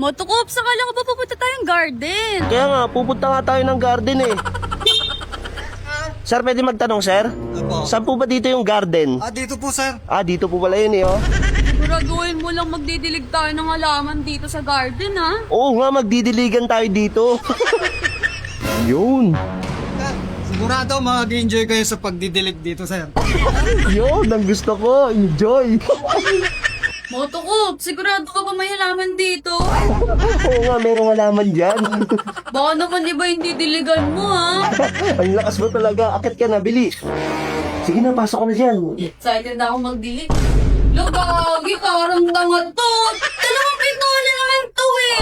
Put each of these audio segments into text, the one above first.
Motokops, akala ko ba pupunta tayong garden? Kaya nga, pupunta nga tayo ng garden eh. Sir, pwede magtanong, sir? Opo. Saan po ba dito yung garden? Dito po, sir. Dito po pala yun eh, oh. Siguraduhin mo lang magdidilig tayo ng halaman dito sa garden, ha? Oo nga, magdidiligan tayo dito. Yun. Sigurado mag-enjoy kayo sa pagdidilig dito, sir. Yun, ang gusto ko. Enjoy. Motokops, sigurado ka ba may halaman dito? Oo nga, merong halaman dyan. Baka naman iba yung didiligan mo, ha? Ang lakas mo talaga. Akit ka na, bilis. Sige na, pasok ko na dyan. Excited na ako magdilig. Lugagi, parang tanga to. Dalawang pinto na naman to, eh.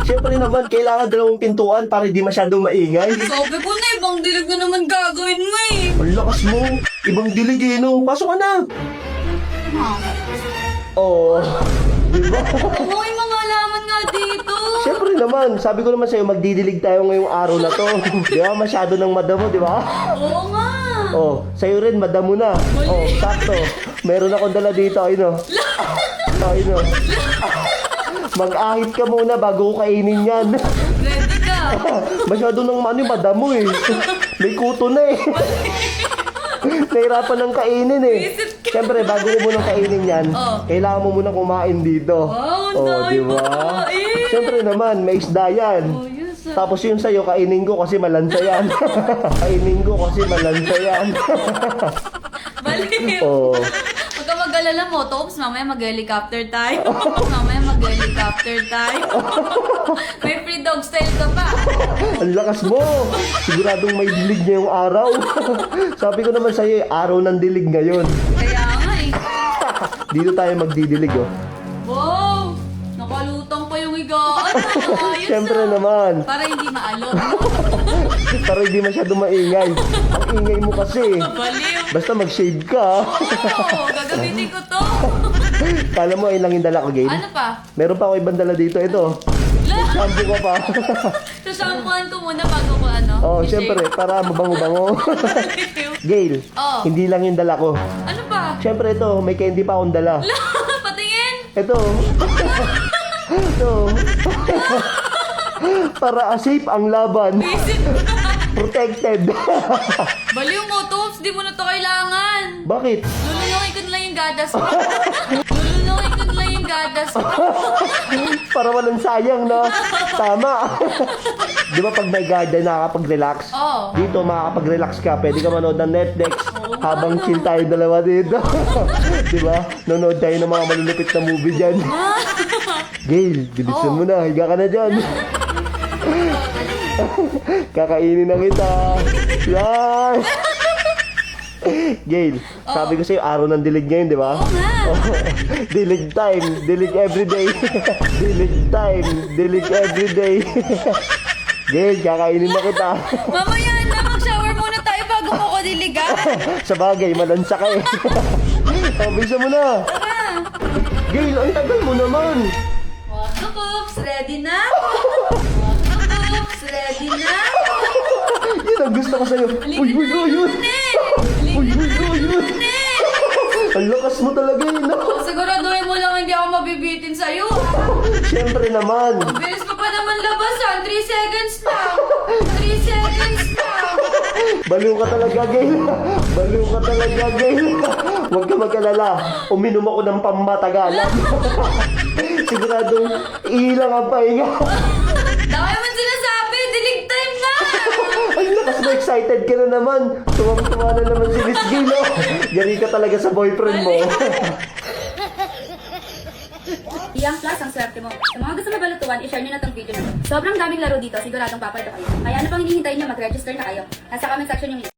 Siyempre naman, kailangan 2 pintuan para di masyadong maingay. Sabi ko na, ibang dilig na naman gagawin mo, eh. Ang lakas mo. Ibang dilig eh, no? Pasok ka na. Oo. Diba? Oo, may mga halaman nga dito. Siyempre naman, sabi ko naman sa'yo, magdidilig tayo ngayong araw na to. Di ba? Masyado ng madamo, di ba? Oo nga. Oh, sa'yo rin, madamo na. Oh, sakto. Meron akong dala dito, ayun o. Ayun o. Mag-ahit ka muna bago ko kainin yan. Ready ka? Masyado ng madamo eh. May kuto na eh. Nahirapan ng kainin eh. Siyempre, bago mo munang kainin yan, kailangan mo munang kumain dito. Wow, ang dami diba? pagkain. Siyempre naman, may isda yan. Oh, yes, sir. Tapos yun sa'yo, kainin ko kasi malansa yan. Kainin ko kasi malansa yan. Baliw. Oh. Huwag ka mag-alala mo, Tops. Mamaya mag-helicopter tayo. Mamaya mag-helicopter tayo. May free dog style ka pa. Ang lakas mo! Siguradong may dilig ngayong araw. Sabi ko naman sa'yo, araw ng dilig ngayon. Kaya nga eh. Dito tayo magdidilig, oh. Wow! Nakalutang pa yung higaan. Ayos, Siyempre ah. naman. Para hindi maalog. Para hindi masyadong maingay. Ang ingay mo kasi. Baliw. Basta mag-shave ka. Oo, gagamitin ko to. Kala mo, ayun lang yung dala ko, Gail? Ano pa? Meron pa ako ibang dala dito. Ito. Shampoo ka pa. Sasampuan ko muna bago ko ano. Oh, i-shave. siyempre, para mabango-bango. Baliw. Gail, Oh. hindi lang yung dala ko. Ano pa? Siyempre, ito, may candy pa akong dala. Patingin. Ito. Ito. Para safe ang laban. Visit Protected. Baliw mo, Tops. Di mo na to kailangan. Bakit? Lulunungin ko na lang yung gadas mo. Lulunungin ko na lang yung gadas mo. Para walang sayang, no? Tama. Di ba pag may garden, nakakapag-relax? Oo. Dito, makakapag-relax ka. Pwede ka manood ng Netflix habang chill tayo dalawa dito. Di ba? Nanood tayo ng mga malulupit na movie dyan. Gail, bilisan mo na. Higa ka na dyan. Kakainin na kita. Yan. Gail, sabi ko sa'yo, araw ng dilig ngayon, di ba? Oo nga. Dilig time, dilig everyday. Dilig time, dilig everyday. Gail, kakainin na kita. Mamaya na, mag-shower muna tayo bago mo ko diligan. Sa bagay, malansa ka eh. Bisa mo na. Tara. Gail, ang tagal mo naman. Motokops, ready na? Motokops, ready na? Yun ang gusto ko sa'yo. Uy, uy, uy, uy. Uy, uy, uy, uy. Ang lakas mo talaga yun. Siguraduhin mo lang hindi ako mabibitin sa'yo. Siyempre naman. Bilis pa pa naman labasan. 3 seconds lang. 3 seconds lang. Baliw ka talaga, Gail. Baliw ka talaga, Gail. Huwag ka mag-alala. Uminom ako ng pamatagalan. Siguradong ilang ang pahinga. Dami mo sinasabi. Dilig time na. Ay, lakas mo, excited ka na naman. Tuwang-tuwa na naman si Miss Gail, oh. Yari ka talaga sa boyfriend mo. Yang Plus ang swerte mo. Sa mga gusto mabalutuan, i-share nyo na tong video na to. Sobrang daming laro dito, siguradong papaldo kayo. Kaya ano pang hinihintay nyo, mag-register na kayo. Nasa comment section yung link.